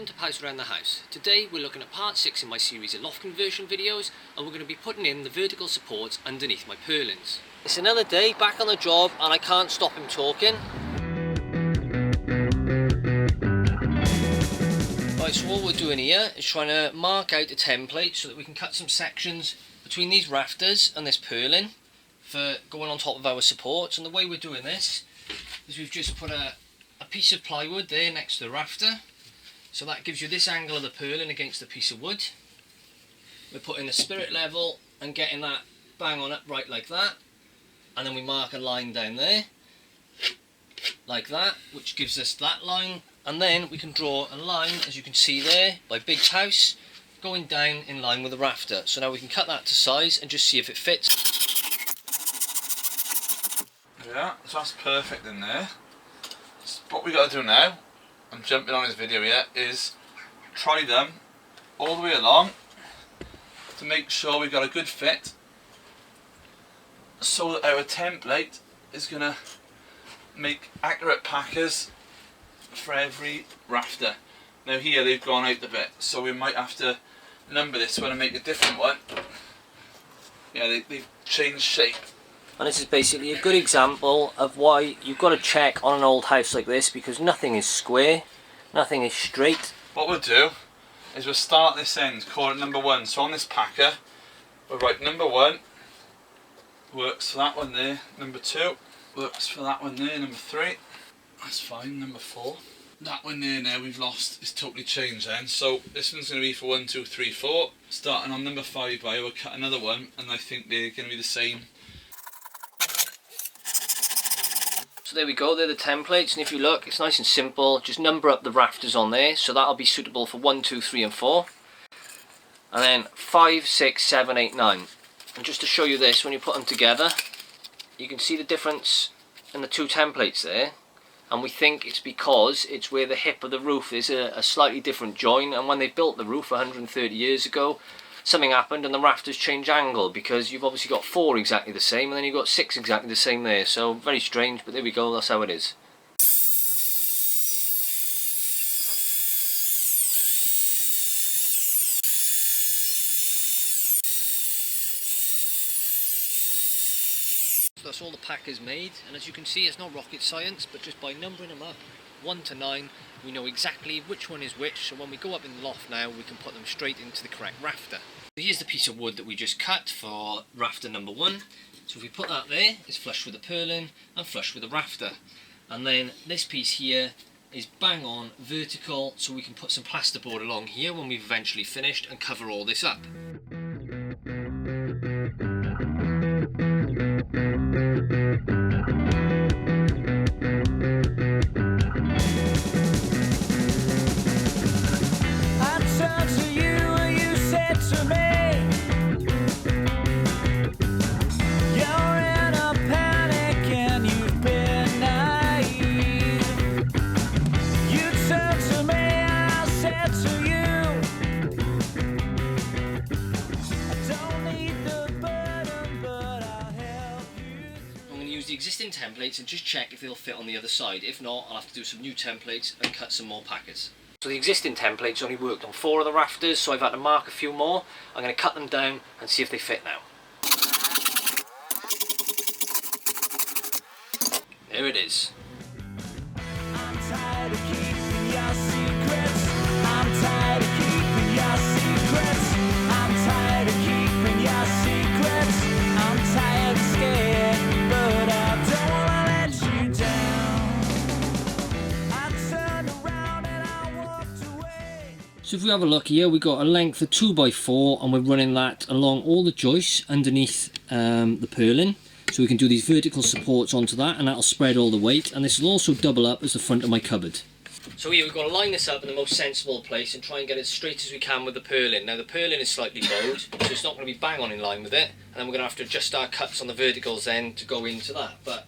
Welcome to Pouse Around the House. Today we're looking at part 6 in my series of loft conversion videos, and we're going to be putting in the vertical supports underneath my purlins. It's another day back on the job and I can't stop him talking. Right, so what we're doing here is trying to mark out a template so that we can cut some sections between these rafters and this purlin for going on top of our supports. And the way we're doing this is we've just put a piece of plywood there next to the rafter, so that gives you this angle of the purlin against the piece of wood. We're putting the spirit level and getting that bang on upright like that, and then we mark a line down there like that, which gives us that line, and then we can draw a line, as you can see there by Big Pouse, going down in line with the rafter. So now we can cut that to size and just see if it fits. Yeah, so that's perfect in there. What we got to do now, I'm jumping on this video here, is try them all the way along to make sure we've got a good fit, so that our template is going to make accurate packers for every rafter. Now here they've gone out a bit, so we might have to number this one and make a different one. Yeah, they've changed shape. And this is basically a good example of why you've got to check on an old house like this, because nothing is square, nothing is straight. What we'll do is we'll start this end, call it number 1. So on this packer, we'll write number 1, works for that one there, number 2, works for that one there, number 3, that's fine, number 4. That one there now we've lost, it's totally changed then, so this one's going to be for 1, 2, 3, 4. Starting on number 5 by, we'll cut another one, and I think they're going to be the same. So there we go, they're the templates, and if you look, it's nice and simple. Just number up the rafters on there, so that'll be suitable for 1, 2, 3 and 4. And then 5, 6, 7, 8, 9. And just to show you this, when you put them together, you can see the difference in the two templates there. And we think it's because it's where the hip of the roof is a slightly different join, and when they built the roof 130 years ago, something happened and the rafters changed angle, because you've obviously got 4 exactly the same and then you've got 6 exactly the same there. So very strange, but there we go, that's how it is. So that's all the packers made, and as you can see, it's not rocket science, but just by numbering them up 1 to 9 we know exactly which one is which, so when we go up in the loft now we can put them straight into the correct rafter. Here's the piece of wood that we just cut for rafter number 1. So if we put that there, it's flush with the purlin and flush with the rafter. And then this piece here is bang on vertical, so we can put some plasterboard along here when we've eventually finished and cover all this up. The existing templates and just check if they'll fit on the other side. If not, I'll have to do some new templates and cut some more packers. So the existing templates only worked on 4 of the rafters, so I've had to mark a few more. I'm going to cut them down and see if they fit now. There it is. I'm tired of keeping your secrets. I'm tired of keeping your secrets. I'm tired of keeping your secrets. I'm tired of scared, but I don't want to let you down. I turned around and I walked away. So if we have a look here, we've got a length of 2 by 4, and we're running that along all the joists underneath the purlin. So we can do these vertical supports onto that, and that'll spread all the weight, and this will also double up as the front of my cupboard. So here we've got to line this up in the most sensible place and try and get it as straight as we can with the purlin. Now the purlin is slightly bowed, so it's not going to be bang on in line with it, and then we're going to have to adjust our cuts on the verticals then to go into that. But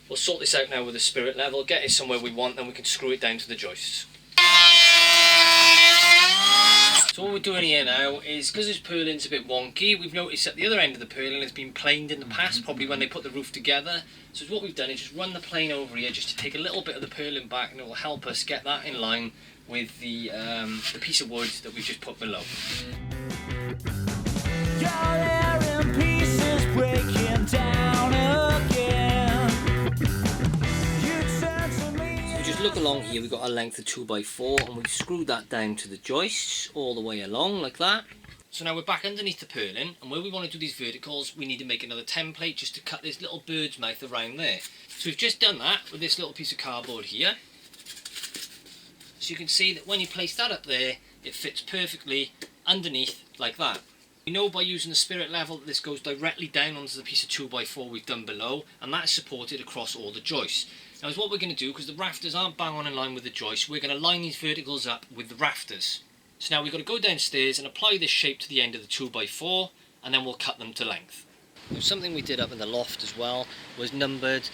we'll sort this out now with the spirit level, get it somewhere we want, then we can screw it down to the joists. So what we're doing here now is, because this purlin's a bit wonky, we've noticed that the other end of the purlin has been planed in the past, probably when they put the roof together. So what we've done is just run the plane over here just to take a little bit of the purlin back, and it will help us get that in line with the piece of wood that we've just put below. You're there in pieces, breaking down again. You turn to me. So just look along here, we've got a length of 2x4 and we've screwed that down to the joists all the way along like that. So now we're back underneath the purlin, and where we want to do these verticals we need to make another template just to cut this little bird's mouth around there. So we've just done that with this little piece of cardboard here. So you can see that when you place that up there, it fits perfectly underneath like that. We know by using the spirit level that this goes directly down onto the piece of 2x4 we've done below, and that is supported across all the joists. Now is what we're going to do, because the rafters aren't bang on in line with the joists, we're going to line these verticals up with the rafters. So now we've got to go downstairs and apply this shape to the end of the 2x4, and then we'll cut them to length. Now something we did up in the loft as well was numbered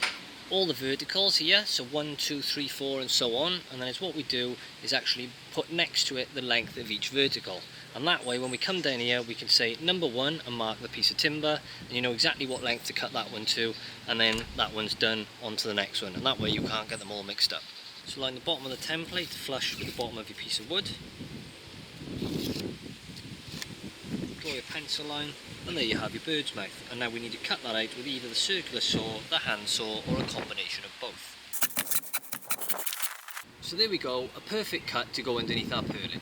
all the verticals here, so 1, 2, 3, 4 and so on, and then what we do is actually put next to it the length of each vertical, and that way when we come down here we can say number 1 and mark the piece of timber, and you know exactly what length to cut that one to, and then that one's done onto the next one, and that way you can't get them all mixed up. So line the bottom of the template flush with the bottom of your piece of wood, draw your pencil line, and there you have your bird's mouth. And now we need to cut that out with either the circular saw, the hand saw, or a combination of both. So there we go, a perfect cut to go underneath our purlin.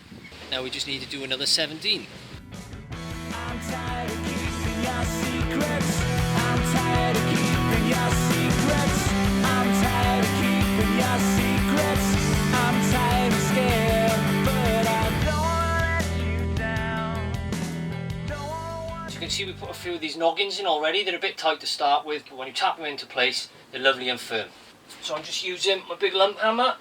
Now we just need to do another 17. I'm tired of keeping your secrets. I'm tired of keeping your secrets. I'm tired of keeping your secrets. I'm tired of scared, but I don't wanna let you down. So you can see we put a few of these noggins in already. They're a bit tight to start with, but when you tap them into place, they're lovely and firm. So I'm just using my big lump hammer.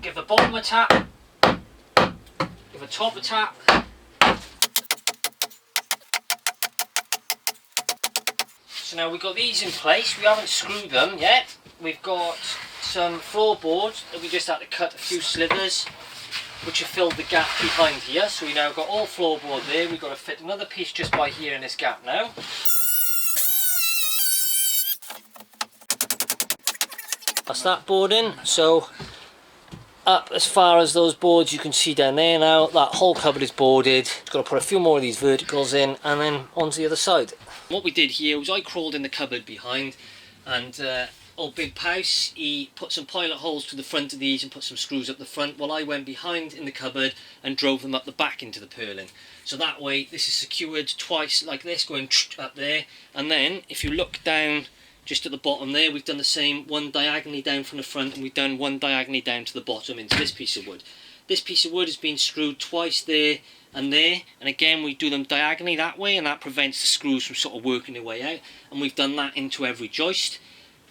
Give the bottom a tap. Give a top a tap. So now we've got these in place. We haven't screwed them yet. We've got some floorboards that we just had to cut a few slivers, which have filled the gap behind here. So we now got all floorboard there. We've got to fit another piece just by here in this gap now. That's that board in. So up as far as those boards you can see down there now, that whole cupboard is boarded. Got to put a few more of these verticals in and then onto the other side. What we did here was I crawled in the cupboard behind, and old Big Pouse, he put some pilot holes to the front of these and put some screws up the front, while I went behind in the cupboard and drove them up the back into the purlin. So that way this is secured twice like this, going up there, and then if you look down just at the bottom there, we've done the same, one diagonally down from the front, and we've done one diagonally down to the bottom into this piece of wood. This piece of wood has been screwed twice there, and again we do them diagonally that way, and that prevents the screws from sort of working their way out, and we've done that into every joist.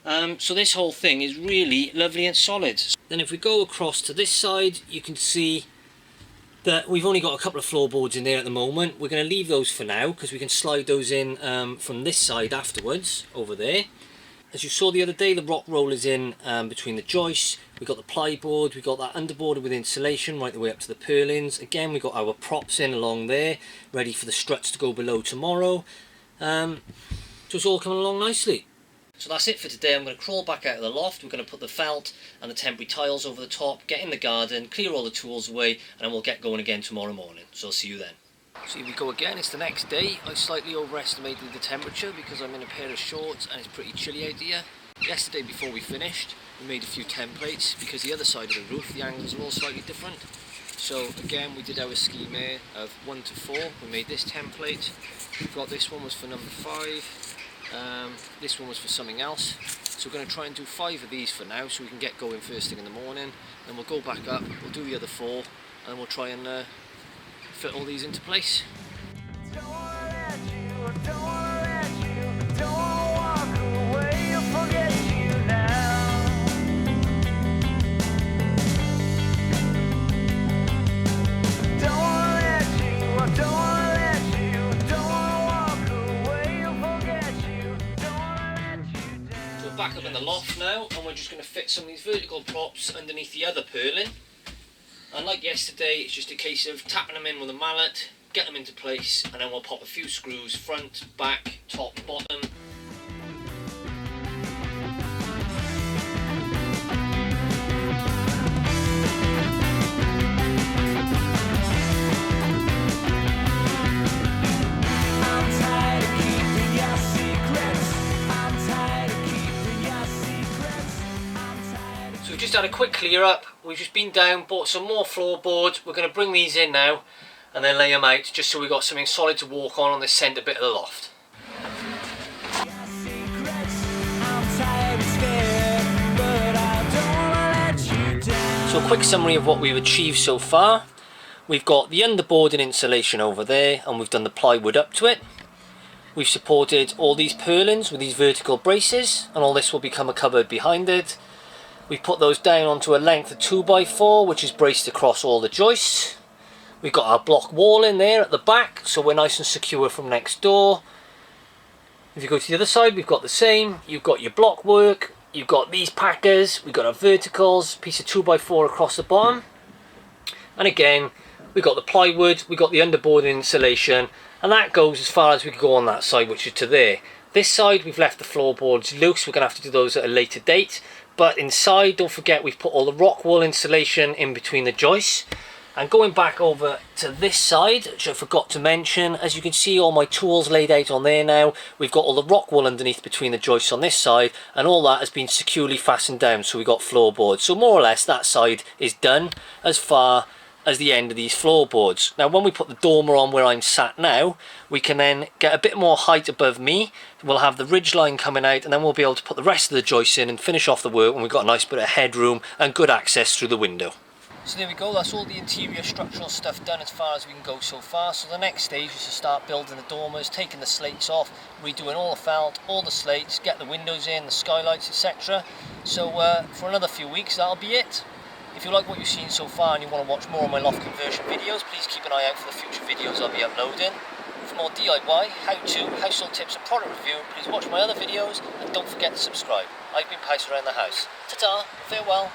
So this whole thing is really lovely and solid. Then if we go across to this side, you can see that we've only got a couple of floorboards in there at the moment. We're going to leave those for now because we can slide those in from this side afterwards, over there. As you saw the other day, the rock roll is in between the joists. We've got the plyboard, we've got that underboarded with insulation right the way up to the purlins. Again, we've got our props in along there, ready for the struts to go below tomorrow. So it's all coming along nicely. So that's it for today. I'm going to crawl back out of the loft. We're going to put the felt and the temporary tiles over the top, get in the garden, clear all the tools away, and then we'll get going again tomorrow morning. So I'll see you then. So here we go again, it's the next day. I slightly overestimated the temperature because I'm in a pair of shorts and it's pretty chilly out here. Yesterday before we finished, we made a few templates because the other side of the roof, the angles are all slightly different. So again, we did our scheme here of 1 to 4. We made this template. We've got this one was for number 5. This one was for something else. So we're going to try and do 5 of these for now so we can get going first thing in the morning. Then we'll go back up, we'll do the other 4, and we'll try and fit all these into place. Don't wanna let you, don't wanna let you, don't wanna walk away or forget you now. Don't wanna let you, don't wanna let you, don't wanna walk away or forget you, don't wanna let you down. So we're back up in the loft now, and we're just going to fit some of these vertical props underneath the other purlin. And like yesterday, it's just a case of tapping them in with a mallet, get them into place, and then we'll pop a few screws front, back, top, bottom. we've just had a quick clear up. We've just been down, bought some more floorboards. We're going to bring these in now and then lay them out just so we've got something solid to walk on this centre bit of the loft. So a quick summary of what we've achieved so far. We've got the underboard and insulation over there, and we've done the plywood up to it. We've supported all these purlins with these vertical braces, and all this will become a cupboard behind it. We've put those down onto a length of 2x4, which is braced across all the joists. We've got our block wall in there at the back, so we're nice and secure from next door. If you go to the other side, we've got the same. You've got your block work, you've got these packers, we've got our verticals, piece of 2x4 across the bottom. And again, we've got the plywood, we've got the underboard and insulation, and that goes as far as we can go on that side, which is to there. This side, we've left the floorboards loose. We're going to have to do those at a later date. But inside, don't forget, we've put all the rock wool insulation in between the joists. And going back over to this side, which I forgot to mention, as you can see all my tools laid out on there now. We've got all the rock wool underneath between the joists on this side, and all that has been securely fastened down, so we've got floorboards. So more or less that side is done as far as the end of these floorboards. Now when we put the dormer on where I'm sat now, we can then get a bit more height above me. We'll have the ridge line coming out, and then we'll be able to put the rest of the joists in and finish off the work when we've got a nice bit of headroom and good access through the window. So there we go, that's all the interior structural stuff done as far as we can go so far. So the next stage is to start building the dormers, taking the slates off, redoing all the felt, all the slates, get the windows in, the skylights, etc. So for another few weeks that'll be it. If you like what you've seen so far and you want to watch more of my loft conversion videos, please keep an eye out for the future videos I'll be uploading. For more DIY, how-to, household tips and product review, please watch my other videos and don't forget to subscribe. I've been Pouse around the house. Ta-ta, farewell.